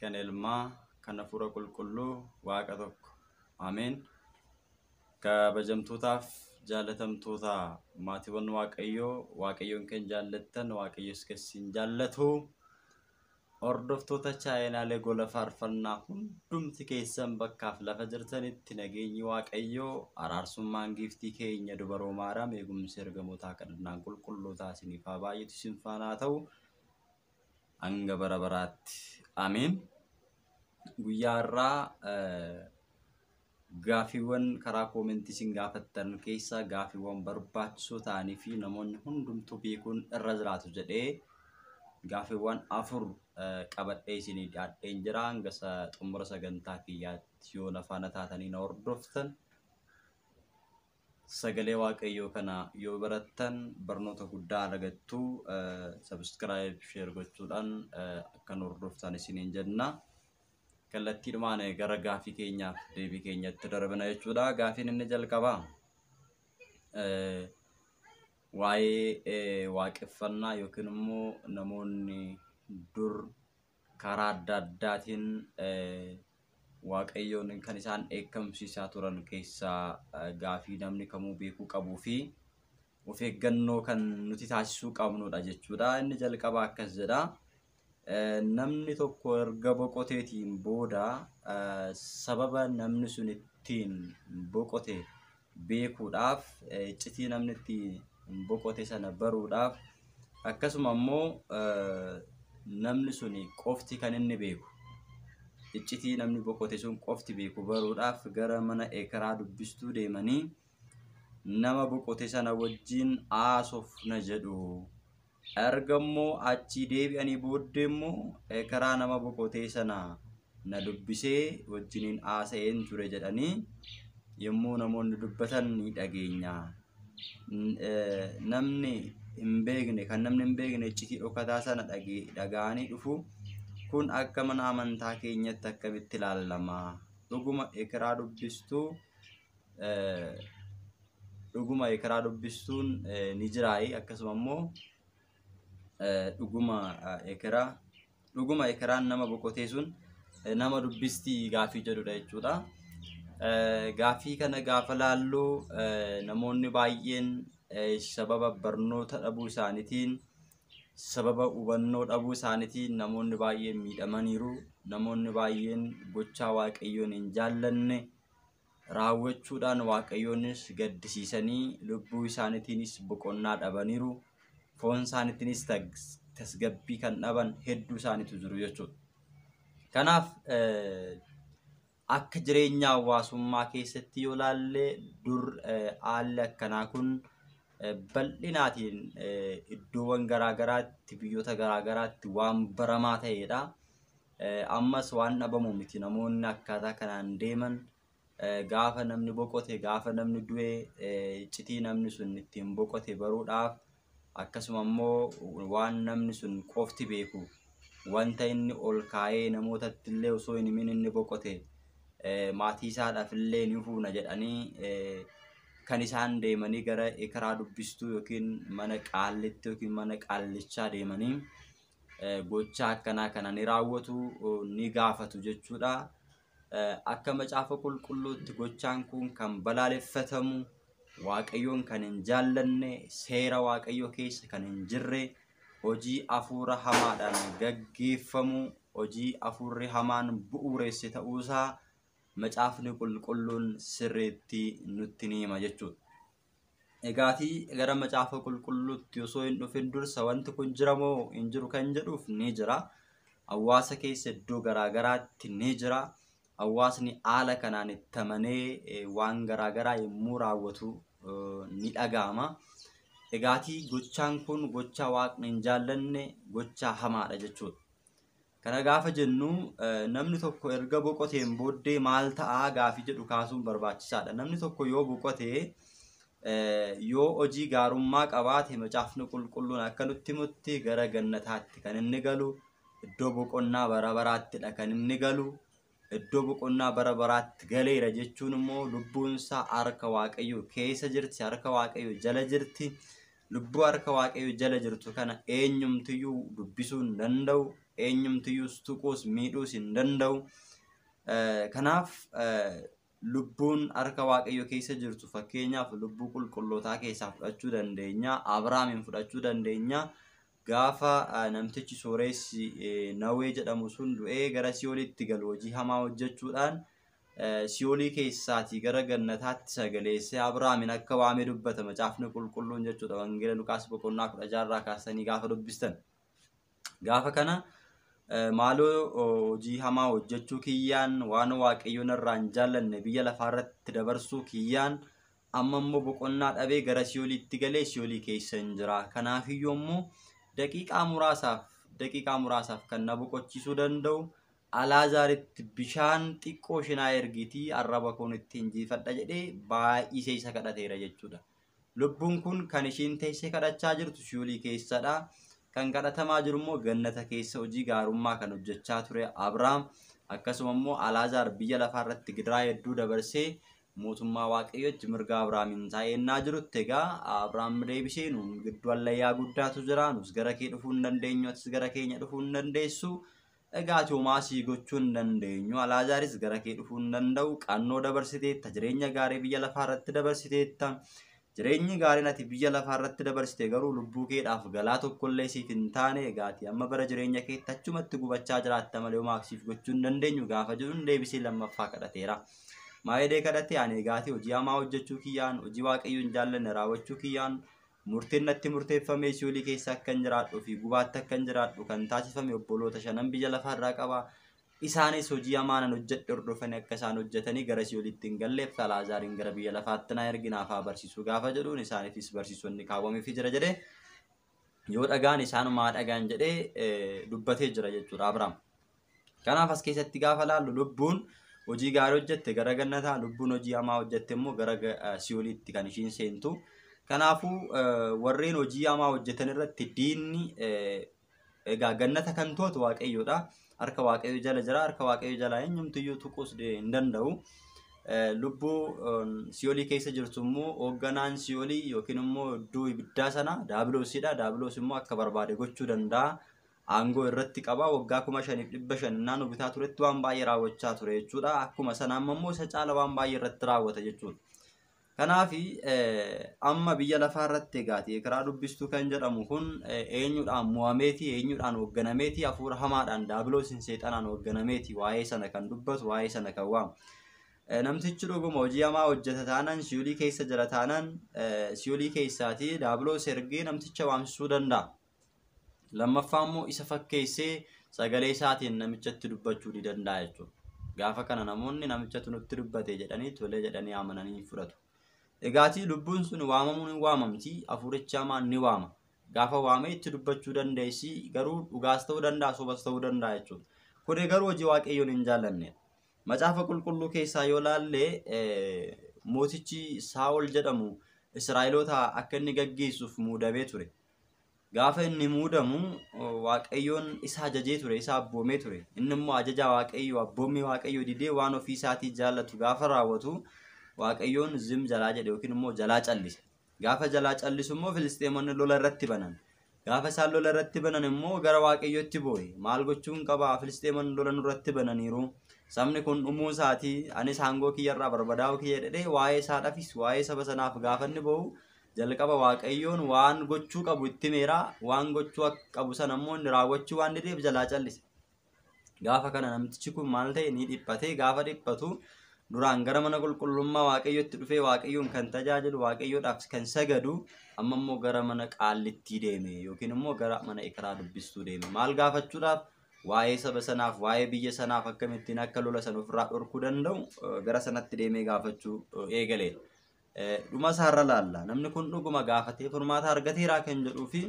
kan ilmaa kan hafuura qulqulluu waaqa tokko. Ameen. Kabajamtootaaf jaalatamtoota maatiiwwan waaqayyoon kan jaallattan waaqayyos keessin jaallatu. Hordoftoota chaayinaalee gola faarfannaa hundumti keessan bakkaaf lafa jirtanitti nageenyi waaqayyoo araarsummaan giiftii keenya dubaroo maaraam eegumsi ergamootaa kadhannaan qulqullootaa isiniif haa baay'atu isin faana haa ta'u hanga bara baraatti. Ameen. Guyyaa irraa gaafiiwwan karaa koomentii isin gaafattan keessaa gaafiiwwan barbaachisoo ta'anii fi namoonni hundumtuu beekuun irra jiraatu jedhee gaafiiwwan 4 qabadhee isinii dhiyaadheen jira. Hanga xumura sagantaa kiyyaatti yoo nafaana taatanii na hordoftan sagalee waaqayyoo kana yoo barattan barnoota guddaa argattu. Subscribe share gochuudhaan akka nu hordoftan isiniin jenna. Kallattiidhumaan gara gaafii keenyaaf deebii keenyatti darbina jechuudha. Gaafiin inni jalqabaa waa'ee waaqeffannaa yookiin immoo namoonni dur karaa adda addaatiin waaqayyoon kan isaan eekkamsiisaa turan keessaa gaafii namni kamuu beekuu qabuu fi of eeggannoo kan nuti taasisuu qabnudha jechuudha. Inni jalqabaa akkas jedha. Namni tokko erga boqoteetiin booda sababa namni sun ittiin boqote beekuudhaaf iccitii namni ittiin boqote sana baruudhaaf akkasuma immoo namni sun qofti kan inni beeku iccitii namni boqote sun qofti beeku baruudhaaf gara mana ekeraa dubbistuu deemanii nama boqote sana wajjin haasofna jedhu. Ergammoo achi deebi'anii booddee immoo karaa nama boqotee sana na dubbisee wajjiniin haasa'een ture jedhanii yommuu namoonni dubbatan ni dhageenya. Namni hin beekne iccitii dhokataa sana dhaga'anii dhufu kun akka mana amantaa keenyatti akkamitti ilaalama? Dhuguma ekeraa dubbistuun ni jiraayi. Akkasuma immoo dhuguma ekeraan nama boqotee sun nama dubbistii gaafii jedhudha jechuudha. Gaafii kana gaafa laallu namoonni baay'een sababa barnoota dhabuu isaaniitiin sababa hubannoo dhabuu isaaniitiin namoonni baay'een miidhamaniiru. Namoonni baay'een gochaa waaqayyoon hin jaallanne raawwachuudhaan waaqayyoonis gaddisiisanii lubbuu isaaniitiinis boqonnaa dhabaniiru. Foon isaaniitiinis tasgabbii kan dhaban hedduu isaaniitu jiru jechuudha. Kanaaf akka jireenya hawaasummaa keessatti yoo laalle dur haalli akkanaa kun bal'inaatiin iddoowwan garaagaraatti biyyoota garaagaraatti waan baramaa ta'edha. Ammas waan dhabamu miti. Namoonni akkaataa kanaan deeman gaafa namni boqote gaafa namni du'e iccitii namni sun ittiin boqote baruudhaaf akkasuma immoo waan namni sun qofti beeku wanta inni ol kaa'ee namootatti illee osoo hin himin inni boqote maatii isaadhaaf illee ni fuuna jedhanii kan isaan deemanii gara ekeraa dubbistuu yookiin mana qaallitti yookiin mana qaallichaa deemanii gochaa akkanaa kana ni raawwatu ni gaafatu jechuudha. Akka macaafa qulqulluutti gochaan kun kan balaaleffatamu waaqayyoon kan hin jaallanne seera waaqayyoo keessa kan hin jirre hojii hafuura hamaadhaan gaggeeffamu hojii hafuurri hamaan bu'uureesse ta'uusaa macaafni qulqulluun sirriitti nutti ni hima jechuudha. Egaatii gara macaafa qulqulluutti osoo hin dhufin dursa wanti kun jira moo hin jiru kan jedhuuf ni jira. Hawaasa keessa iddoo garaagaraatti ni jira. Hawaasni haala kanaan itti amanee waan garaagaraa yommuu raawwatu ni dhaga'ama. Egaatii gochaan kun gochaa waaqni hin jaallanne gochaa hamaadha jechuudha. Kana gaafa jennu namni tokko erga boqoteen booddee maal ta'a gaafii jedhu kaasuun barbaachisaadha. Namni tokko yoo boqotee yoo hojii gaarummaa qabaate macaafni qulqulluun akka nutti himutti gara gannataatti kan inni galu iddoo boqonnaa bara baraattidha kan inni galu. Iddoo boqonnaa bara baraatti galeera jechuun immoo lubbuunsaa harka waaqayyoo keessa jirti, harka waaqayyoo jala jirti. Lubbuu harka waaqayyoo jala jirtu kana eenyumtiyyuu dubbisuu hin danda'u, eenyumtiyyuus tuquus miidhuus hin danda'u. Kanaaf lubbuun harka waaqayyo keessa jirtu fakkeenyaaf lubbuu qulqullootaa keessaa fudhachuu dandeenya. Abrahaamin fudhachuu dandeenya. Gaafa namtichi sooressi Nawee jedhamu sun du'ee gara Siyoolitti galu hojii hamaa hojjechuudhaan Siyoolii keessaatii gara gannataatti sagaleessee Abrahaamin akka waamee dubbata macaafni qulqulluun jechuudha. Wangeela Luqaas boqonnaa 16 kaasanii gaafa dubbistan. Gaafa kana maaloo hojii hamaa hojjechuu kiyyaan waan waaqayyoon irraa hin jaallanne biyya lafaarratti dabarsuu kiyyaan amma immoo boqonnaa dhabee gara Siyoolitti galee Siyoolii keessa hin jira. Kanaafiyyuu immoo daqiiqaa muraasaaf kan na boqochiisuu danda'u Alaazaaritti bishaan xiqqoo shinaa ergiitii arraba kun itti injifadha jedhee baay'isee isa kadhateera jechuudha. Lubbuun kun kan ishiin teessee kadhachaa jirtu Siyoolii keessadha. Kan kadhatamaa jiru immoo gannata keessa hojii gaarummaa kan hojjechaa ture Abrahaam. Akkasuma immoo Alaazaar biyya lafaarratti gidiraa hedduu dabarsee mootummaa waaqayyotti mirga Abrahaamin taa'ennaa jirutti egaa Abrahaam deebisee nuun gidduu allayyaa guddaatu jira. Nus gara kee dhufuu hin dandeenyu, atis gara keenya dhufuu hin dandeessu. Egaa Toomaasii gochuu hin dandeenyu. Alaazaaris gara kee dhufuu hin danda'u. Qannoo dabarsiteetta, jireenya gaarii biyya lafaarratti dabarsiteetta. Jireenyi gaariin ati biyya lafaarratti dabarsite garuu lubbuu keedhaaf galaa tokkollee siif hin taane. Egaati amma bara jireenya keetti achumatti gubachaa jiraatta malee homaaf gochuu hin dandeenyu gaafa jedhuun deebisee lammaffaa kadhateera. Maayidee kadhate ani egaati hojii hamaa hojjechuu kiyyaan, hojii waaqayyoon hin jaallanne raawwachuu kiyyaan murtiin natti murteeffamee Siyoolii keessa akka hin jiraadhu fi gubaatti akka hin jiraadhu kan taasifame obboloota 5 biyya lafaarraa qaba. Isaanis hojii hamaa nan hojjedhe hordofanii akka isaan hojjetanii gara Siyoolitti hin galleef Alaazaariin gara biyya lafaatti na erginaaf haa barsiisuu gaafa jedhuun isaaniifis barsiisonni kaawwameefii jira jedhee yoo dhagaan isaanumaa dhagaan jedhee dubbatee jira jechuudha Abrahaam. Kanaaf as keessatti gaafa laallu lubbuun hojii gaarii hojjette gara gannataa, lubbuun hojii hamaa hojjette immoo gara Siyoolitti kan ishiin seentu. Kanaafuu warreen hojii hamaa hojjetan irratti diinni egaa gannata kan tootu waaqayyoodha. Harka waaqayyo jala jira. Harka waaqayyo jala eenyumtiyyuu tuquus hin danda'u. Lubbuu Siyoolii keessa jirtu immoo hoogganaan Siyoolii yookiin immoo iddoo ibiddaa sana Daabiloosidha. Daabiloos immoo akka barbaade gochuu danda'a. Aangoo irratti qaba. Waggaa 5,500 naannoo bitaa turetti waan baay'ee raawwachaa ture jechuudha. Akkuma sana amma immoo isa caala waan baay'ee irratti raawwata jechuudha. Kanaafi amma biyya lafaarratti egaati karaa dubbistuu kan jedhamu kun eenyudhaan mo'ameeti, eenyudhaan hoogganameeti, hafuura hamaadhaan Daabiloosiin seexanaan hoogganameeti waa'ee sana kan dubbatu, waa'ee sana kan waamu. Namtichi dhuguma hojii hamaa hojjeta taanaan Siyoolii keessa jira taanaan Siyoolii keessaati Daabiloos ergee namticha waamsisuu danda'a. Lammaffaa immoo isa fakkeessee sagalee isaatiin namichatti dubbachuu ni danda'a jechuudha. Gaafa kana namoonni namichatu nutti dubbate jedhanii tolee jedhanii amananii fudhatu. Egaati lubbuun sun waamamuun hin waamamti, hafuurichi hamaan ni waama. Gaafa waamee itti dubbachuu dandeessi garuu dhugaas ta'uu danda'a, sobas ta'uu danda'a jechuudha. Kun garuu hojii waaqayyoon hin jaallanne. Macaafa qulqulluu keessaa yoo laalle mootichi Saa'ol jedhamu Israa'eloota akka inni gaggeessuuf muudamee ture. Gaafa inni muudamu waaqayyoon isa ajajee ture, isa abboomee ture. Inni immoo ajaja waaqayyoo, abboomii waaqayyoo didee waan ofii isaatii jaallatu gaafa raawwatu waaqayyoon zim jalaa jedhe yookiin immoo jalaa callise. Gaafa jalaa callisu immoo Filisxeemonni lola irratti banan. Gaafa isaan lola irratti banan immoo gara waaqayyootti boo'e. Maal gochuun qaba? Filisxeemonni lola nurratti bananiiru. Sabni kun dhumuu isaatii anis aangoo kiyyarraa barbadaa'uu kiyya jedhee waa'ee isaadhaafis waa'ee saba sanaaf gaafa inni boo'u jalqaba waaqayyoon waan gochuu qabu itti meeraa, waan gochuu qabu sana immoo inni raawwachuu waan dideef jalaa callise. Gaafa kana namtichi kun maal ta'e ni dhiphatee gaafa dhiphatu duraan gara mana qulqullummaa waaqayyootti dhufee waaqayyoon kan tajaajilu waaqayyoodhaaf kan sagadu amma immoo gara mana qaallittii deeme yookiin immoo gara mana ikraa dubbistuu deeme. Maal gaafachuudhaaf? Waa'ee saba sanaaf, waa'ee biyya sanaaf akkamittiin akka lola sana ofirraa dhorkuu danda'u gara sanatti deemee gaafachuu eegale. Dhuma isaarra laalla. Namni kun dhuguma gaafatee furmaata argateeraa kan jedhuu fi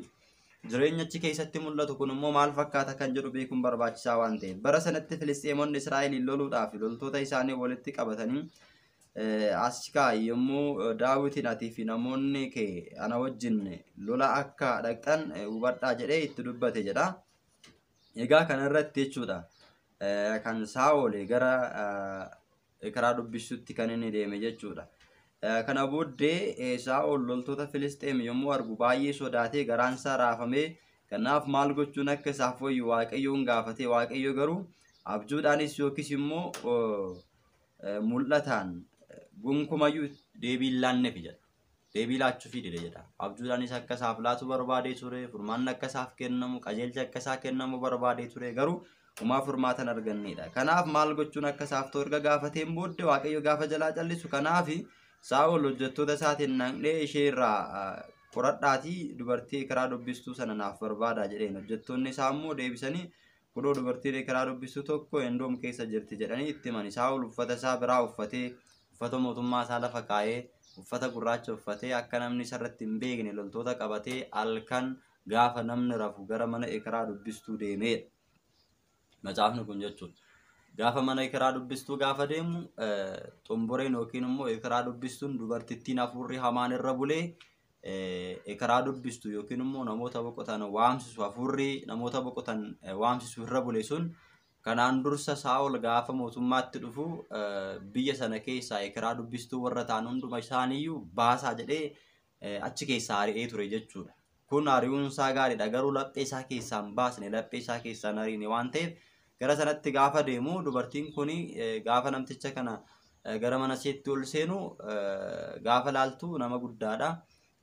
jireenyachi keessatti mul'atu kun immoo maal fakkaata kan jedhu beekuun barbaachisaa waan ta'eef. Bara sanatti Filisxeemonni Israa'eliin loluudhaaf loltoota isaanii walitti qabatanii asika yommuu Daawitiin atii fi namoonni kee ana wajjin lola akka dhaqan hubadhaa jedhee itti dubbate jedha. Egaa kanarratti jechuudha kan Saa'ol gara karaa dubbisuutti kan inni deeme jechuudha. Kana booddee Saa'ol loltoota Filisxeem yommuu argu baay'ee sodaatee garaan isaa raafamee Kanaaf maal gochuun akka isaaf wayyu Waaqayyoon gaafatee Waaqayyo garuu abjuudhaanis yookiis immoo mul'ataan gonkumayyuu deebii hin laanneef jedha. Deebii laachuufii dide jedha. Abjuudhaanis akka isaaf laatu barbaadee ture, furmaanni akka isaaf kennamu, qajeelcha akka isaa kennamu barbaadee ture garuu umaa furmaatan argannedha. Kanaaf maal gochuun akka isaaf ta'u erga gaafateen booddee Waaqayyo gaafa jalaa callisu kanaaf Saa'ol hojjettoota isaatiin naqnee ishee irraa qoradhaatii dubartii karaa dubbistuu sana naaf barbaadaa jedheen. Hojjettoonni isaa immoo deebisanii kudoo dubartii karaa dubbistuu tokko endoom keessa jirti jedhanii itti himani. Saa'ol uffata isaa biraa uffatee uffata mootummaa isaa lafa kaa'ee uffata gurraacha uffatee akka namni isarratti hin beekne loltoota qabatee halkan gaafa namni rafu gara mana karaa dubbistuu deemee macaafni kun jechuudha. Gaafa mana karaa dubbistuu gaafa deemu xomboreen yookiin immoo karaa dubbistuun dubartittiin hafuurri hamaan irra bulee karaa dubbistu yookiin immoo namoota boqotan waamsisu hafuurri namoota boqotan waamsisu irra bule sun kanaan dursa Saa'ol gaafa mootummaatti dhufu biyya sana keessaa karaa dubbistuu warra ta'an hunduma isaaniiyyuu baasaa jedhee achi keessaa ari'ee ture jechuudha. Kun ari'uun isaa gaariidha garuu laphee isaa keessaa hin baasne laphee isaa keessaa hin ariine waan ta'eef gara sanatti gaafa deemu dubartiin kun gaafa namticha kana gara mana isheetti ol seenu gaafa laaltu nama guddaadha.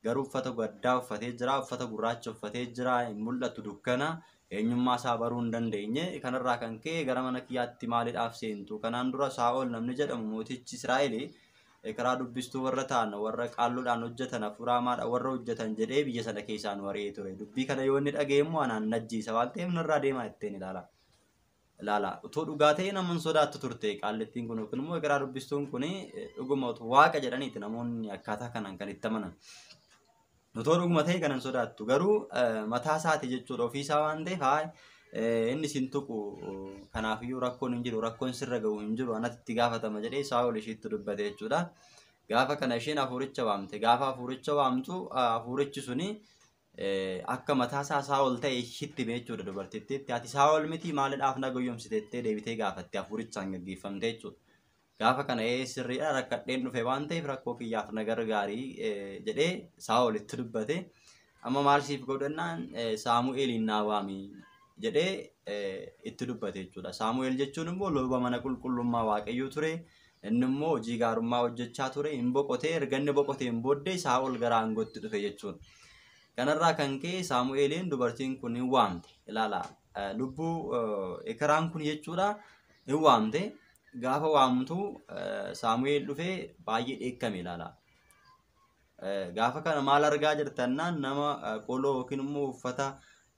Garuu uffata gaddaa uffatee jira, uffata gurraacha uffatee jira, hin mul'atu dukkana, eenyummaa isaa baruu hin dandeenye. Kanarraa kan ka'e gara mana kiyyaatti maaliidhaaf seentu? Kanaan dura Saa'ol namni jedhamu mootichi Israa'el karaa dubbistuu warra ta'an warra qaalluudhaan hojjetan hafuura hamaadhaan warra hojjetan jedhee biyya sana keessaa nu ari'ee ture. Dubbii kana yoo inni dhaga'e immoo anaan najjiisa waan ta'eef nurraa deemaa ittiin ilaala. Utoo dhugaa ta'e namoonni sodaattu turte qaallittiin kun yookiin immoo karaa dubbistuun kun dhuguma waaqa jedhaniiti namoonni akkaataa kanaan kan itti amanan. Utoo dhuguma ta'e kanan sodaattu garuu mataa isaati jechuudha ofiisaa waan ta'eef inni sin tuqu kanaafiyyuu rakkoon hin jiru rakkoon sirra ga'u hin jiru anatti itti gaafatama jedhee Saa'ol isheetti dubbate jechuudha. Gaafa kana isheen hafuuricha waamte gaafa hafuuricha waamtu hafuurichi suni akka mataa isaa Saa'ol ta'e ishitti hime jechuudha dubartittiitti. Ati Saa'ol miti maaliidhaaf na goyyomsiteettee deebitee gaafatte hafuurichaan gaggeeffamte jechuudha. Gaafa kana sirriidha rakkadheen dhufe waan ta'eef rakkoo kiyyaaf na gargaarii jedhee Saa'ol itti dubbate. Amma maal siif godhannaan Saamu'eeliin naa waami jedhee itti dubbate jechuudha. Saamu'eel jechuun immoo luba mana qulqullummaa Waaqayyoo ture. Inni immoo hojii gaarummaa hojjechaa ture. Hin boqotee erga inni boqoteen booddee Saa'ol gara aangootti dhufe jechuudha. Kanarraa kan ka'e Saamu'eeliin dubartiin kun hin waamte. Ilaala lubbuu ekeraan kun jechuudha hin waamte. Gaafa waamtu Saamu'eel dhufee baay'ee dheekkame ilaala. Gaafa kana maal argaa jirtannaan nama qoloo yookiin immoo uffata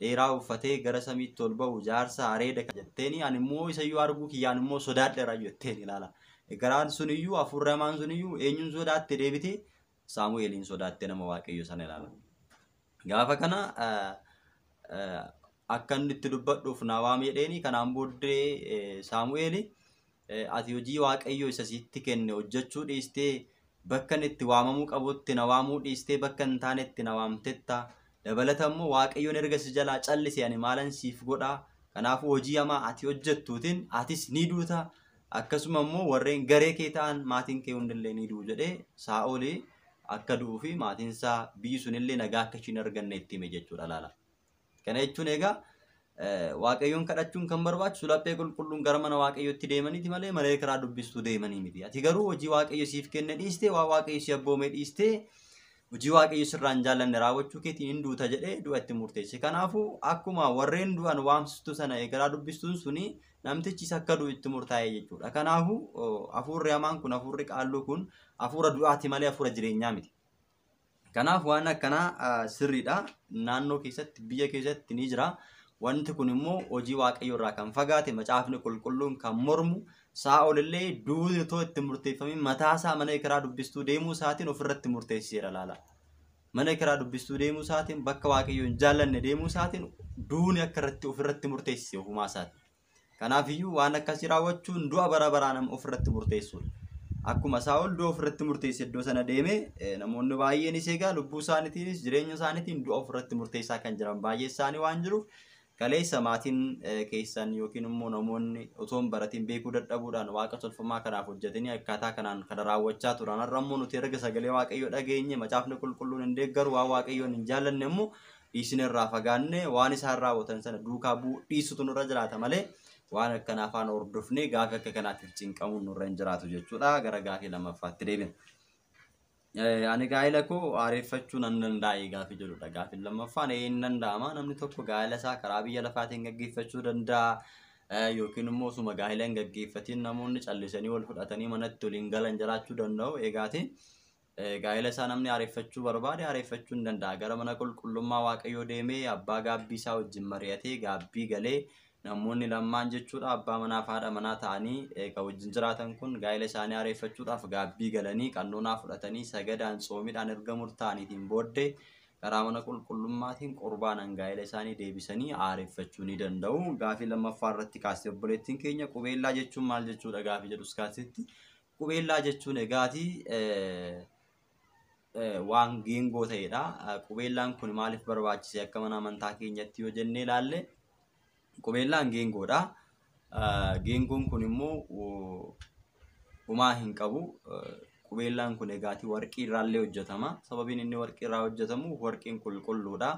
dheeraa uffatee gara samiitti ol ba'u jaarsa areeda jetteeni ani immoo isayyuu arguu kiyyaan immoo sodaadheera jetteen ilaala. Ekeraan suniyyuu hafuurri hamaan suniyyuu eenyuun sodaatte deebite Saamu'eeliin sodaatte nama Waaqayyo sana ilaala. Gaafa kana akka inni itti dubbadhuuf na waami jedheeni kanaan booddee Saamu'eel ati hojii Waaqayyo isa sitti kenne hojjechuu dhiistee bakka inni itti waamamuu qabutti na waamuu dhiistee bakka hin taanetti na waamtetta. Dabalata immoo Waaqayyoon erga si jalaa callise ani maalan siif godhaa. Kanaafuu hojii hamaa ati hojjettuutiin atis ni duuta. Akkasuma immoo warreen garee kee ta'an maatiin kee hundillee ni du'u jedhee Saa'ol akka du'uu fi maatiin isaa biyyi sunillee nagaa akka ishiin arganne itti hime jechuudha laala. Kana jechuun egaa Waaqayyoon kadhachuun kan barbaachisu laphee qulqulluun gara mana Waaqayyootti deemaniiti malee malee karaa dubbistuu deemanii miti. Ati garuu hojii Waaqayyo siif kenne dhiistee waa Waaqayyo si abboome dhiistee hojii Waaqayyo sirraan jaallanne raawwachuu keetiin hin duuta jedhee du'a itti murteesse. Kanaafuu akkuma warreen du'an waamsistu sana karaa dubbistuun suni namtichis akka du'u itti murtaa'e jechuudha. Kanaafuu hafuurri hamaan kun hafuurri qaalluu kun hafuura du'aati malee hafuura jireenyaa miti. Kanaaf waan akkanaa sirriidha. Naannoo keessatti biyya keessatti ni jira. Wanti kun immoo hojii Waaqayyo irraa kan fagaate macaafni qulqulluun kan mormu Saa'ol illee duuti otoo itti murteeffamin mataasaa mana karaa dubbistuu deemuu isaatiin ofirratti murteesseera laala. Mana karaa dubbistuu deemuu isaatiin bakka Waaqayyo hin jaallanne deemuu isaatiin duuni akka irratti ofirratti murteessise ofumaa isaati. Kanaafiyyuu waan akkasii raawwachuun du'a bara baraa nama ofirratti murteessuudha. Akkuma Saa'ol du'a ofirratti murteesse iddoo sana deeme namoonni baay'eenis egaa lubbuu isaaniitiinis jireenya isaaniitiin du'a ofirratti murteessaa kan jiran baay'ee isaanii waan jiruuf kaleessa maatiin keessan yookiin immoo namoonni otoo hin baratiin beekuu dadhabuudhaan waaqa tolfamaa kanaaf hojjetanii akkaataa kanaan kana raawwachaa turan. Har'a immoo nuti erga sagalee Waaqayyoo dhageenye macaafni qulqulluun hin deeggaru waan Waaqayyoon hin jaallanne immoo dhiisne irraa fagaanne waan isaan raawwatan sana duukaa bu'uu dhiisutu nurra jiraata malee waan akkana afaan hordofnee gaafii akka kanaatiif cinqamuun nurra hin jiraatu jechuudha. Gara gaafii lammaffaatti deebina. Ani gaa'ela koo aareffachuu nan danda'a gaafii jedhudha. Gaafii lammaffaan hin danda'ama. Namni tokko gaa'ela isaa karaa biyya lafaatiin gaggeeffachuu danda'a. Yookiin immoo osuma gaa'ela hin gaggeeffatiin namoonni callisanii wal fudhatanii manatti waliin galan jiraachuu danda'u. Eegaatiin gaa'ela isaa namni aareffachuu barbaade aareffachuu hin danda'a. Gara mana qulqullummaa Waaqayyoo deemee abbaa gaabbii isaa wajjin mari'atee gaabbii galee namoonni lamaan jechuudha abbaa manaa fi haadha manaa ta'anii kan wajjin jiraatan kun gaa'ela isaanii aareffachuudhaaf gaabbii galanii qannoonaa fudhatanii sagadaan soomiidhaan erga murtaa'aniitiin booddee karaa mana qulqullummaatiin qurbaanan gaa'ela isaanii deebisanii aareffachuu ni danda'u. Gaafii lammaffaa irratti kaasee obboleettiin keenya qubeellaa jechuun maal jechuudha gaafii jedhus kaasetti qubeellaa jechuun egaatii waan geengoo ta'edha. Qubeellaan kun maaliif barbaachise akka mana amantaa keenyatti yoo jennee ilaalle qubeellaan geengoodha. Geengoon kun immoo homaa hin qabu. Qubeellaan kun egaatii warqii irraallee hojjetama. Sababiin inni warqii irraa hojjetamu warqiin qulqulluudha.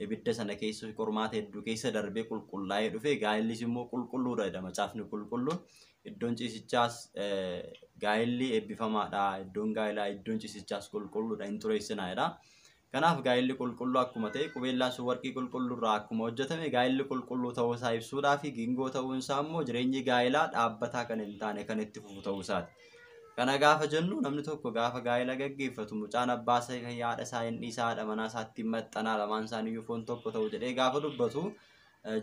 Ibidda sana keessa qormaata hedduu keessa darbee qulqullaa'ee dhufe gaa'ellis immoo qulqulluudha jedhama. Macaafni qulqulluun iddoon ciisichaas gaa'elli eebbifamaadha. Iddoon gaa'elaa iddoon ciisichaas qulqulluudha hin xureessinaadha. Kanaaf gaa'elli qulqulluu akkuma ta'e qubeellaan sun warqii qulqulluu irraa akkuma hojjetame gaa'elli qulqulluu ta'uu isaa ibsuudhaa fi geengoo ta'uun isaa immoo jireenyi gaa'elaa dhaabbataa kan hin taane kan itti fufu ta'uu isaati. Kana gaafa jennu namni tokko gaafa gaa'ela gaggeeffatu mucaan abbaa isaa kan yaada isaa hin dhiisaa haadha manaa isaatti maxxanaa lamaan isaanii foon tokko ta'u jedhee gaafa dubbatu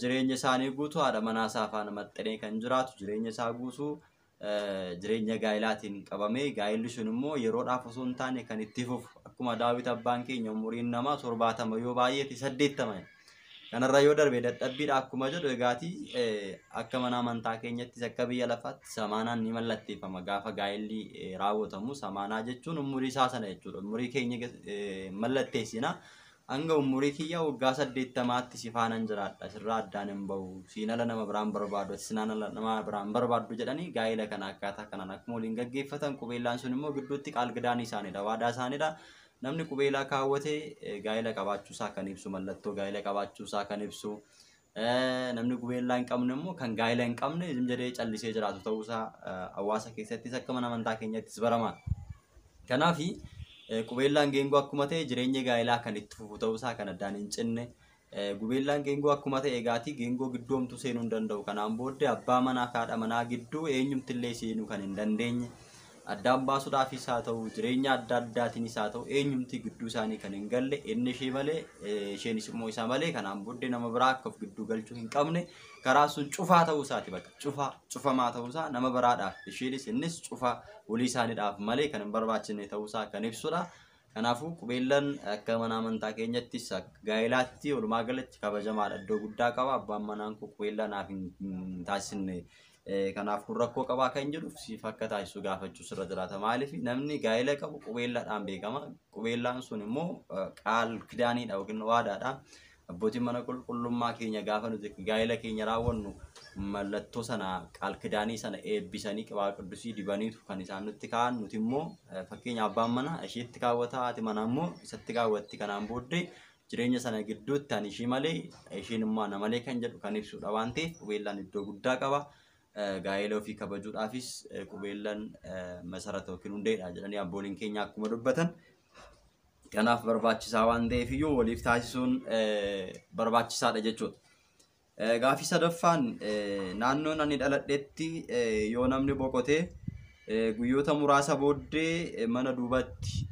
jireenya isaanii guutuu haadha manaa isaa faana maxxanee kan jiraatu jireenya isaa guutuu jireenya gaa'elaatiin qabamee gaa'elli sun immoo yeroodhaaf osoo hin taane kan itti fufu akkuma Daawit abbaan keenya umuriin namaa 70 yoo baay'eeti 80 kanarra yoo darbe dadhabbiidha akkuma jedhu egaatii akka mana amantaa keenyattis akka biyya lafaatti samaanaan ni mallatteeffama gaafa gaa'elli raawwatamu. Samaanaa jechuun umurii isaa sana jechuudha. Umurii keenya mallatteessina hanga umurii kiyya waggaa 80tti si faanan jiraadha sirraa addaan hin bahu siin ala nama biraan barbaadu sinaan ala nama biraan barbaadu jedhanii gaa'ela kana akkaataa kanaan akkuma waliin gaggeeffatan qubeellaan sun immoo gidduutti qaalqidaanii isaaniidha waadaa isaaniidha. Namni qubeelaa kaawwatee gaa'ela qabaachuusaa kan ibsu mallattoo gaa'ela qabaachuusaa kan ibsu. Namni qubeellaa hin qabne immoo kan gaa'ela hin qabne jedhee callisee jiraatu ta'uusaa hawaasa keessattis akka mana amantaa keenyattis barama. Kanaaf qubeellaan geengoo akkuma ta'e jireenya gaa'elaa kan itti fufu ta'uusaa kan addaan hin cinne. Qubeellaan geengoo akkuma ta'e egaatii geengoo gidduumtu seenuu hin danda'u. Kanaan booddee abbaa manaa fi haadha manaa gidduu eenyumtillee seenuu kan hin dandeenye. Addaan baasuudhaafis haa ta'u jireenya adda addaatiinis haa ta'u eenyumti gidduu isaanii kan hin galle inni ishee malee isheenis immoo isaa malee kanaan booddee nama biraa akka of gidduu galchuu hin qabne karaa sun cufaa ta'uu isaati bakka cufamaa ta'uu isaa nama biraadhaaf isheenis innis cufaa walii isaaniidhaaf malee kan hin barbaachifne ta'uu isaa kan ibsudha. Kanaafuu qubeellaan akka mana amantaa keenyattis gaa'elaatti walumaa galatti kabajamaadha iddoo guddaa qaba. Abbaan manaan koo qubeellaa naaf hin taasisne kanaaf kun rakkoo qabaa kan jedhuuf siif akka taasisu gaafachuu sirra jiraata. Maaliif namni gaa'ela qabu qubeellaadhaan beekama. Qubeellaan sun immoo qaal kidaaniidha yookiin waadaadha. Abbootiin mana qulqullummaa keenya gaafa nuti gaa'ela keenya raawwannu mallattoo sana qaal kidaanii sana eebbisanii qibaa quddusii dibaniitu kan isaan nutti kaa'an. Nuti immoo fakkeenya abbaan mana isheetti kaawwata haati manaa immoo isatti kaawwatti. Kanaan booddee jireenya sana gidduutti ani ishii malee ishiin immoo ana malee kan jedhu kan ibsudha waan ta'eef qubeellaan iddoo guddaa qaba. Gaa'ela ofii kabajuudhaafis qubeellaan masarata yookiin hundeedha jedhanii abbooliin keenya akkuma dubbatan. Kanaaf barbaachisaa waan ta'eef iyyuu waliif taasisuun barbaachisaadha jechuudha. Gaafii sadaffaan naannoon ani dhaladhetti yoo namni boqotee guyyoota muraasa booddee mana duubatti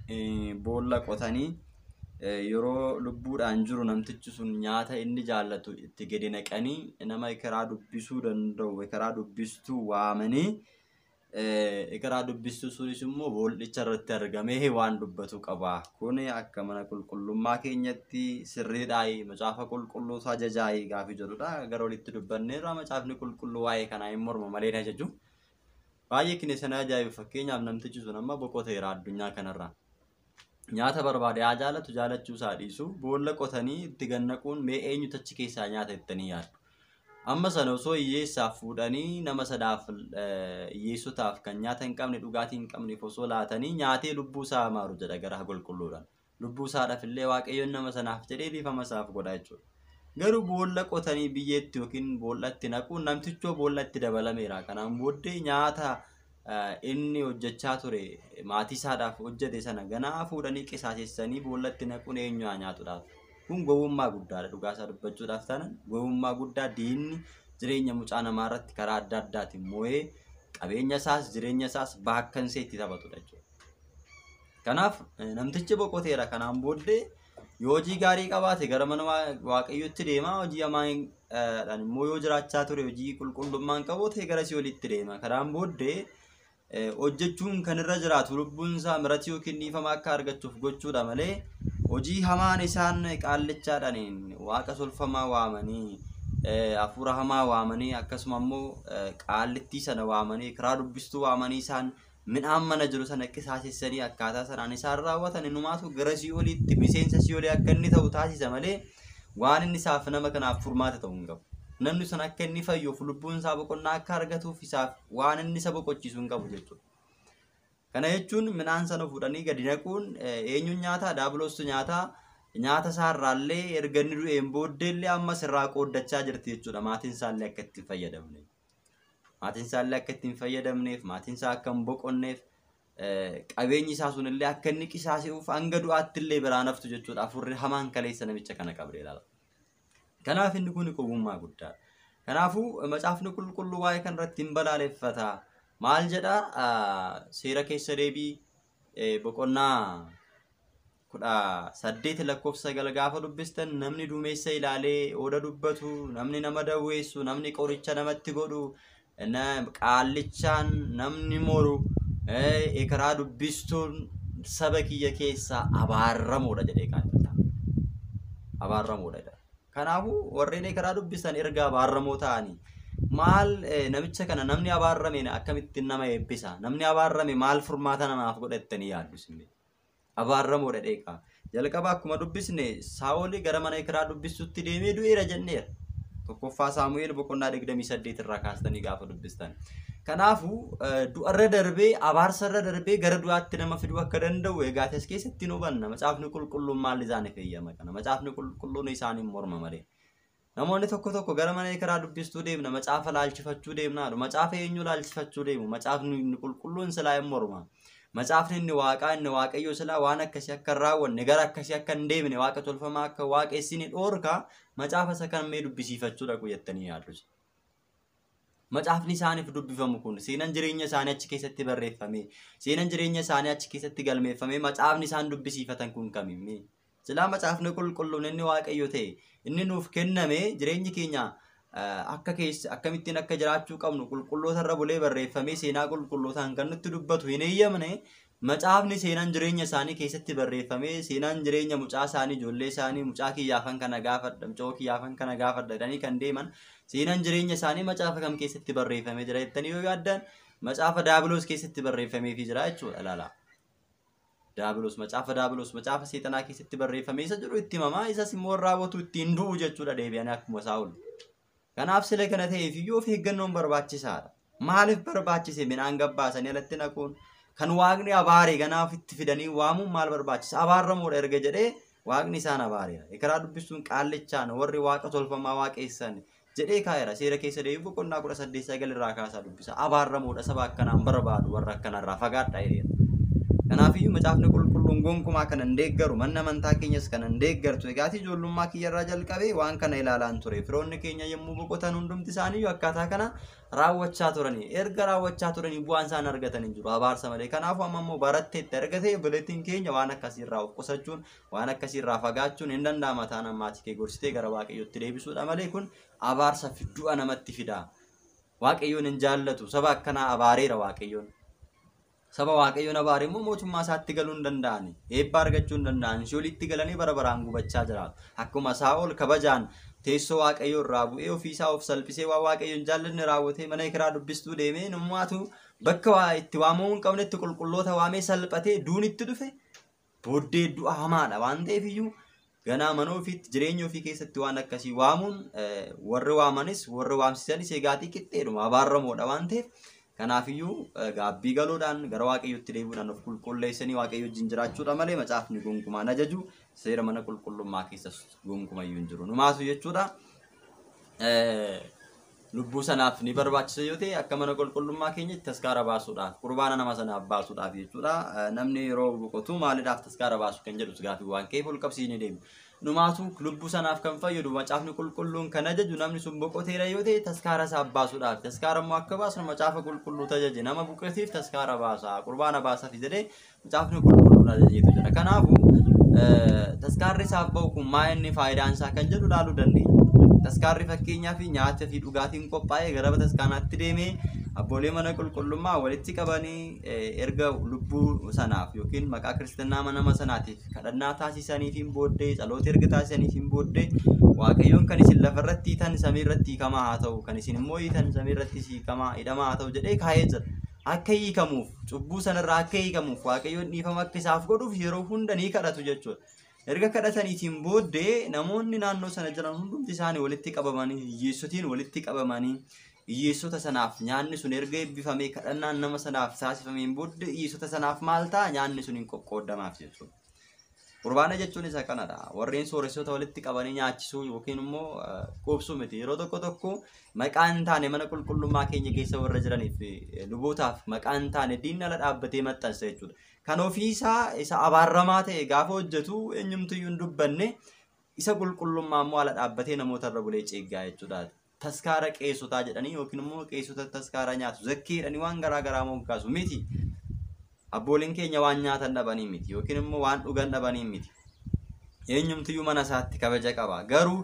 boolla qotanii yeroo lubbuudhaan jiru namtichi sun nyaata inni jaallatu itti gadi naqanii nama karaa dubbisuu danda'u karaa dubbistuu waamanii karaa dubbistuu sunis immoo boollicha irratti argamee waan dubbatu qaba. Kun akka mana qulqullummaa keenyatti sirriidhaayi macaafa qulqulluutu ajajaayi gaafii jedhudha. Gara walitti dubbanneerra macaafni qulqulluu waa'ee kanaa hin mormu malee ajaju. Baay'ee kineessana ajaa'ibu fakkeenyaaf namtichi sun amma boqoteera addunyaa kanarraa. Nyaata barbaade haa jaalatu jaalachuu isaa dhiisu boolla qotanii itti gannaquun mee eenyutu achi keessaa nyaata ittanii yaaddu. Amma sana osoo hiyyeessaaf fuudhanii nama sadaaf hiyyeessotaaf kan nyaata hin qabne dhugaatii hin qabneef osoo laatanii nyaatee lubbuu isaa maaru jedha gara qulqulluudhaan. lubbuu isaadhaaf illee waaqayyoon nama sanaaf jedhee dhiifama isaaf godha jechuudha. Garuu boolla qotanii biyyeetti yookiin boollatti naquun namtichoo boollatti dabalameera. Kanaan booddee nyaata inni hojjechaa ture maatii isaadhaaf hojjete sana ganaa fuudhanii qisaasessanii boollatti naquun eenyu haa nyaatuudhaaf. Kun gowwummaa guddaadha dhugaa isaa dubbachuudhaaf tanan gowwummaa guddaa diinni jireenya mucaa namaa irratti karaa adda addaatiin moo'ee qabeenya isaas jireenya isaas baakkansee itti taphatudha jechuudha. Kanaaf namtichi boqoteera. Kanaan booddee yoo hojii gaarii qabaate gara mana waaqayyootti deema. Hojii hamaan immoo yoo jiraachaa ture hojii qulqullummaan qabaate gara si'oolitti deema. Kanaan booddee hojjechuun kan irra jiraatu lubbuun isaa miratii yookiin dhiifama akka argachuuf gochuudha malee hojii hamaan isaan qaallichaadhaan waaqa tolfamaa waamanii hafuura hamaa waamanii akkasuma immoo qaallittii sana waamanii karaa dubbistuu waamanii isaan midhaan mana jiru sana qisaasessanii akkaataa sanaan isaan raawwatan innumaatu gara si'oolitti miseensa si'oolii akka inni ta'u taasisa malee waan inni isaaf nama kanaaf furmaata ta'uu hin qabu. Namni sun akka inni fayyuuf lubbuun isaa boqonnaa akka argatuuf isaaf waan inni isa boqochiisuu hin qabu jechuudha. Kana jechuun midhaan sana fuudhanii gadi naquun eenyuun nyaataa daabiloostu nyaata isaarraallee erga inni du'een booddeellee ammas irraa qooddachaa jirti jechuudha. Maatiin isaallee akka ittiin fayyadamne. Maatiin isaallee akka ittiin fayyadamneef maatiin isaa akka hin boqonneef qabeenyi isaa sunillee akka inni qisaasa'uuf hanga du'aatti illee biraa naftu jechuudha. Afurri hamaan kaleessa namicha kana qabdee ilaala. Kanaaf inni kun gowwummaa guddaadha. Kanaafuu macaafni qulqulluu waa'ee kanarratti hin balaaleffata. Maal jedhaa seera keessa deebii boqonnaa 18 lakkoofsa 9 gaafa dubbistan namni duumessa ilaalee oda dubbatu, namni nama dawweessu, namni qoricha namatti godhu, qaallichaan namni moru karaa dubbistuun saba kiyya keessaa abaaramoodha jedhee kaa'ata. Abaaramoodha. Kanaafuu warreen karaa dubbistan erga abaaramoo ta'anii maal namicha kana namni abaarame akkamitti nama eebbisa? Namni abaarame maal furmaata namaaf godhattanii yaaddu isin? Abaaramoodha dheeqa. Jalqaba akkuma dubbisne Saa'ol gara mana karaa dubbistutti deemee du'eera jenneera. Tokkoffaa Saamu'eel boqonnaa 28 irraa kaastanii gaafa dubbistan. Kanaafuu du'arra darbee abaarsarra darbee gara du'aatti nama fiduu akka danda'u egaa as keessatti nu hubanna. Macaafni qulqulluun maal isaaniif eeyyama kana? Macaafni qulqulluun isaaniin morma malee. Namoonni tokko gara mana karaa dubbistuu deemna, macaafa laalchifachuu deemna. Macaafa eenyu laalchifachuu deemu? Macaafni qulqulluun silaa hin morma. Macaafni inni waaqayyo silaa waan akkasii akka raawwanne gara akkasii akka hin deemne waaqa tolfamaa akka waaqessine dhoorka macaafa isa kan mee dubbisiifachuu dhaqu jettanii yaaddu. Macaafni isaaniif dubbifamu kun seenaan jireenya isaanii achi keessatti barreeffame, seenaan jireenya isaanii achi keessatti galmeeffame, macaafni isaan dubbisiifatan kun kamimmi? Silaa macaafni qulqulluun inni waaqayyo ta'e inni nuuf kenname jireenyi keenya akkamittiin akka jiraachuu qabnu qulqulloota irra bulee barreeffamee seenaa qulqullootaan kan nutti dubbatu hin eeyyamne. Macaafni seenaan jireenya isaanii keessatti barreeffamee seenaan jireenya mucaa isaanii ijoollee isaanii mucaa kiyyaafan kana gaafadha mucoo kiyyaafan kana gaafadha jedhanii kan deeman seenaan jireenya isaanii macaafa kam keessatti barreeffamee jira jettanii yoo yaaddan macaafa daabiloos keessatti barreeffameefii jira jechuudha. Ilaala daabiloos macaafa seexanaa keessatti barreeffamee isa jiru itti himamaa isas immoo raawwatu ittiin du'u jechuudha deebi'anii akkuma Saa'ol. Kanaaf sila kana ta'eef iyyuu of eeggannoon barbaachisaadha. Maaliif barbaachise midhaan gabbaasanii alatti naquun? Kan waaqni abaare ganaaf itti fidanii waamuun maal barbaachisa? Abaaramoodha erga jedhee waaqni isaan abaareera. Karaa dubbistuun qaallichaan warri waaqa tolfamaa waaqessan jedhee kaa'eera. Seera keessa deebii boqonnaa 18 irraa kaasaa dubbisa. Abaaramoodha saba akkanaan barbaadu warra akkanarraa fagaadha jedheera. Kanaafiyyuu macaafni qulqulluun gonkumaa kan hin deeggaru manna amantaa keenyas kan hin deeggartu. Egaati ijoollummaa kiyyarraa jalqabee waan kana ilaalaan ture. Firoonni keenya yommuu boqotan hundumti isaaniiyyuu akkaataa kana raawwachaa turanii. Erga raawwachaa turanii bu'aan isaan argatan hin jiru abaarsa malee. Kanaafuu amma immoo baratteetti argatee bileettiin keenya waan akkasiirraa of qusachuun waan akkasiirraa fagaachuun hin danda'ama taanaan maatii kee gorsitee gara waaqayyootti deebisuudha malee kun abaarsa du'a namatti fida. Waaqayyoon hin jaallatu saba akkanaa abaareera waaqayyoon. Saba waaqayyoon abaare immoo mootummaa isaatti galuu hin danda'ani. Eebba argachuu hin danda'ani. Si'oolitti galanii bara baraan gubachaa jiraatu. Akkuma Saa'ol kabajaan teessoo waaqayyoo irraa bu'ee ofiisaa of salphisee waan waaqayyoon jaallanne raawwatee mana karaa dubbistuu deemee namummaatu bakka itti waamamuu hin qabnetti qulqulloota waamee salphatee duun itti dhufe booddee du'a hamaadha waan ta'eef iyyuu ganaa mana ofiitti jireenya ofii keessatti waan akkasii waamuun warri waamanis warri waamsisanis eegaatii qixxeedhuma abaaramoodha waan ta'eef Kanaafiyyuu gaabbii galuudhaan gara waaqayyootti deebi'uudhaan of qulqulleessanii waaqayyo wajjin jiraachuudha malee macaafni gonkumaan ajaju seera mana qulqullummaa keessas gonkumayyuu hin jiru. Numaatu jechuudha. Lubbuu sanaaf ni barbaachisa yoo ta'e akka mana qulqullummaa keenyatti taskaara baasuudhaaf qurbaana nama sanaaf baasuudhaaf jechuudha. Namni yeroo boqotu maaliidhaaf taskaara baasu kan jedhu gaaffii waan ka'eef ol qabsiisnee deemu. Numaatu lubbuu sanaaf kan fayyadu macaafni qulqulluun kan ajaju namni sun boqoteera yoo ta'e taskaara isaaf baasuudhaaf taskaara immoo akka baasu macaafa qulqulluu tajaje nama boqoteef taskaara baasa qurbaana baasaaf jedhee macaafni qulqulluun ajajeetu jira. Kanaafuu taskaarri isaaf ba'u kun maa inni faayidaan isaa kan jedhu ilaaluu dandeenya. Taskaarri fakkeenyaaf nyaataa fi dhugaatiin qophaa'ee gara bataskaanaatti deemee abboolii mana qulqullummaa walitti qabanii erga lubbuu sanaaf yookiin maqaa kiristaanaa nama sanaatiif kadhannaa taasisaniifiin booddee tsaloota erga taasisaniifiin booddee waaqayyoon kan isin lafarratti hiitan samiirratti hiikamaa haa ta'u kan isin immoo hiitan samiirratti hidhamaa haa ta'u jedhee kaa'ee jira. Akka hiikamuuf cubbuu sanarraa akka hiikamuuf waaqayyoon dhiifama akka isaaf godhuuf yeroo hunda ni kadhatu jechuudha. Erga kadhataniitiin booddee namoonni naannoo sana jiran hundumti isaanii walitti qabamanii hiyyeessotiin walitti qabamanii hiyyeessota sanaaf nyaanni sun erga eebbifamee kadhannaan nama sanaaf taasifameen booddee hiyyeessota sanaaf maal ta'a nyaanni sun hin qoqqoodamaaf jechuudha. Qurbaana jechuun isa kanadha. Warreen sooressota walitti qabanii nyaachisuu yookiin immoo quubsuu miti. Yeroo tokko maqaan taane mana qulqullummaa keenya keessa warra jiraniif lubootaaf maqaan taane diinni ala dhaabbatee maxxansa jechuudha. Kan ofiisaa isa abaaramaa ta'e gaafa hojjetu eenyumtuyyuu hin dubbanne isa qulqullummaa immoo ala dhaabbatee namoota irra bulee ceeggaa jechuudha. Taskaara qeessotaa jedhanii yookiin immoo qeessota taskaara nyaatu zakkii jedhanii waan garaa garaa moggaasu miti. Abbooliin keenya waan nyaatan dhabanii miti yookiin immoo waan dhugan dhabanii miti. Eenyumtuyyuu mana isaatti kabaja qaba. Garuu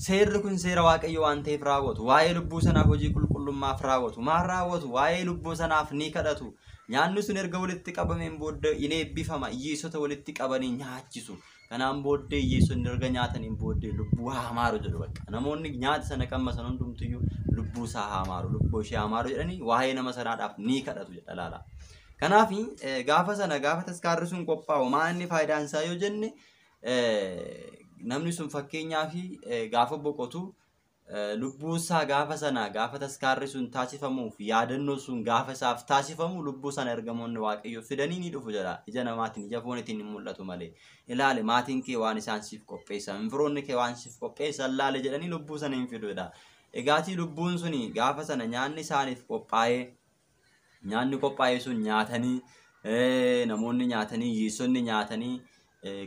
seerri kun seera waaqayyo waan ta'eef raawwatu. Waa'ee lubbuu sanaaf hojii qulqullummaaf raawwatu. Maal raawwatu? Waa'ee lubbuu sanaaf ni kadhatu. Nyaanni sun erga walitti qabameen booddee in eebbifama. Hiyyeessota walitti qabanii nyaachisu. Kanaan booddee hiyyeessonni erga nyaataniin booddee lubbuu haa hamaaru jedhu bakka. Namoonni nyaata sana qammasan hundumtuyyuu lubbuu isaa haa hamaaru, lubbuu ishee haa hamaaru jedhanii waa'ee nama sanaadhaaf ni kadhatu jedha laala. Kanaaf gaafa sana gaafa taskaarri sun qophaa'u maa inni faayidaan isaa yoo jenne namni sun fakkeenyaaf gaafa boqotu lubbuu isaa gaafa sana gaafa taskaarri sun taasifamuuf yaadannoo sun gaafa isaaf taasifamu lubbuu sana ergamoonni waaqayyo fidanii ni dhufu jedha. Ija namaatiin ija foonitiin hin mul'atu malee. Ilaali maatiin kee waan isaan siif qopheessan firoonni kee waan siif qopheessan laale jedhanii lubbuu sana hin fidudha. Egaatii lubbuun suni gaafa sana nyaanni isaaniif qophaa'ee nyaanni qophaa'ee sun nyaatanii namoonni nyaatanii hiyyeessonni nyaatanii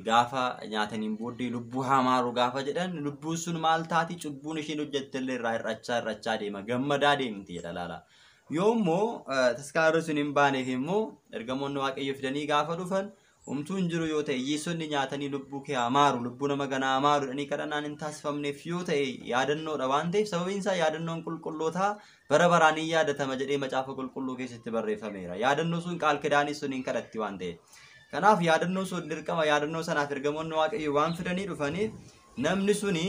gaafa nyaataniin booddee lubbuu hamaaru gaafa jedhan lubbuun sun maal taati cubbuun isheen hojjettellee irraa hir'achaa deema gammadaa deemti jedha laala. Yoommoo taskaarri sun hin baaneef immoo ergamoonni waaqayyo fidanii gaafa dhufan umtuu hin jiru yoo ta'e hiyyeessonni nyaatanii lubbuu kee hamaaru lubbuu nama ganaa hamaaru jedhanii kadhannaan hin taasifamneef yoo ta'e yaadannoodha waan ta'eef sababiin isaa yaadannoon qulqullootaa bara baraan hin yaadatama jedhee macaafa qulqulluu keessatti barreeffameera. Yaadannoo sun qaal kidaanis sun hin kadhatti waan ta'eef. Kanaaf yaadannoo sun dirqama yaadannoo sanaaf ergamoonni waaqayyo waan fidanii dhufaniif namni suni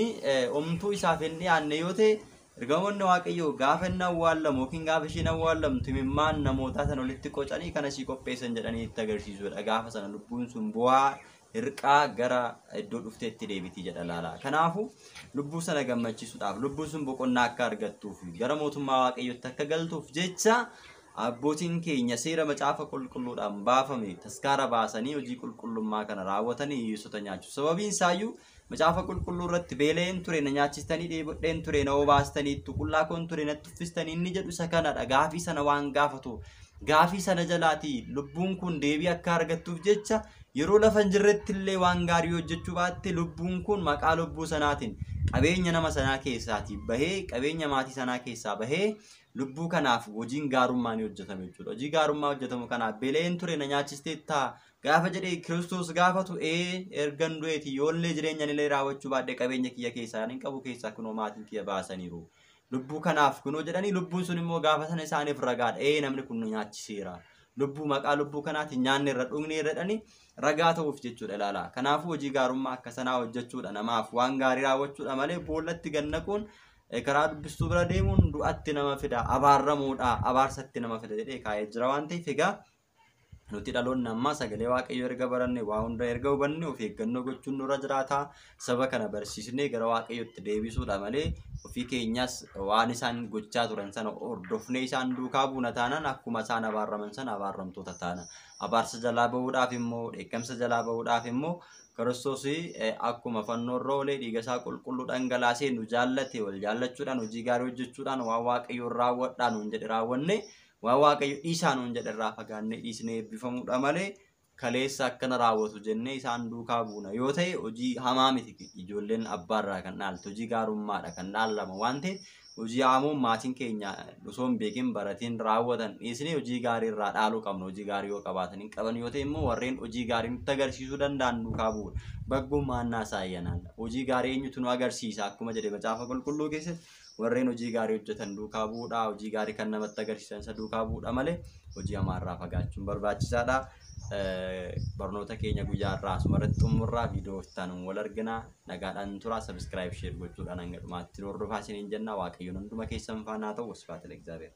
umtuu isaaf hin dhiyaanne yoo ta'e ergamoonni waaqayyo gaafa inni awwaallamu yookiin gaafa isheen awwaallamtu imimmaan namootaa sana walitti qocanii kana sii qopheessan jedhanii itti agarsiisudha. Gaafa sana lubbuun sun bu'aa hirqaa gara iddoo dhufteetti deebiti jedha laala. Kanaafuu lubbuu sana gammachiisuudhaaf lubbuun sun boqonnaa akka argattuuf gara mootummaa waaqayyotti akka galtuuf jecha abbootiin keenya seera macaafa qulqulluudhaan baafame taskaara baasanii hojii qulqullummaa kana raawwatanii hiyyeessota nyaachu. Sababiin isaayyuu macaafa qulqulluu irratti beeleen ture na nyaachistanii dheebodheen ture na obaastanii tuqullaa koon ture na tuffistanii inni jedhu isa kanadha. Gaafii sana waan gaafatu gaafii sana jalaatii lubbuun kun deebii akka argattuuf jecha yeroo lafa hin jirretti illee waan gaarii hojjechuu baatte lubbuun kun maqaa lubbuu sanaatiin qabeenya nama sanaa keessaatii bahee qabeenya maatii sanaa keessaa bahee lubbuu kanaaf hojiin gaarummaa ni hojjetame jechuudha. Hojii gaarummaa hojjetamu kanaaf beeleen ture na nyaachistee gaafa jedhee Kiristoos gaafatu ergan du'eeti yoollee jireenya nilee raawwachuu baadhee qabeenya kiyya keessaa hin qabu keessaa kunoo maatiin kiyya baasaniiru. Lubbuu kanaaf kunoo jedhanii lubbuun sun immoo gaafa sana isaaniif ragaadha. Namni kun nu nyaachiseera. Lubbuu maqaa lubbuu kanaatiin nyaanne irra dhugne irradhanii ragaa ta'uuf jechuudha ilaala. Kanaafuu hojii gaarummaa akka sanaa hojjechuudha namaaf waan gaarii raawwachuudha malee boollatti gannaquun karaa dubbistuu bira deemuun du'atti nama fida abaarramuudha abaarsatti nama fida jedhee kaa'ee jira waan ta'eef egaa nuti dhaloonni ammaa sagalee waaqayyo erga baranne waa hunda erga hubanne of eeggannoo gochuun nurra jiraata. Saba kana barsiisnee gara waaqayyotti deebisuudha malee ofii keenyas waan isaan gochaa turan sana hordofnee isaan duukaa buuna taanaan akkuma isaan abaaraman sana abaarramtoota taana. Abaarsa jalaa bahuudhaaf immoo dheekkamsa jalaa bahuudhaaf immoo Kiristoos akkuma fannoorra oolee dhiiga isaa qulqulluu dhangalaasee nu jaallate wal jaallachuudhaan hojii gaarii hojjechuudhaan waan waaqayyoon raawwadhaa nuun jedhe raawwanne waan waaqayyo dhiisaa nuun jedhe irraa fagaannee dhiisnee eebbifamuudha malee kaleessa akkana raawwatu jennee isaan duukaa buuna yoo ta'e hojii hamaa miti. Ijoolleen abbaarraa kan dhaalte hojii gaarummaadha kan dhaallama waan ta'eef hojii hamuun maatiin keenya osoo hin beekin baratiin raawwatan dhiisnee hojii gaarii irraa dhaaluu qabna. Hojii gaarii yoo qabaatan hin qaban yoo ta'e immoo warreen hojii gaarii nutti agarsiisuu danda'an duukaa bu'uudha. Baggummaan naasaayanaan hojii gaarii eenyutu nu agarsiisa akkuma jedhe macaafa qulqulluu keessatti warreen hojii gaarii hojjetan duukaa bu'uudha. Hojii gaarii kan namatti agarsiisan isa duukaa bu'uudha malee hojii hamaarraa fagaachuun barbaachisaadha. Barnoota keenya guyyaa irraa asumarratti xumurraa viidiyoo ittaan wal argina. Nagaadhaan tura subscribe share gochuudhaan hanga dhumaatti hordofaa isiniin jenna. Waaqayyoon hunduma keessan faana haa ta'u. Wasfaata Egzaabeer.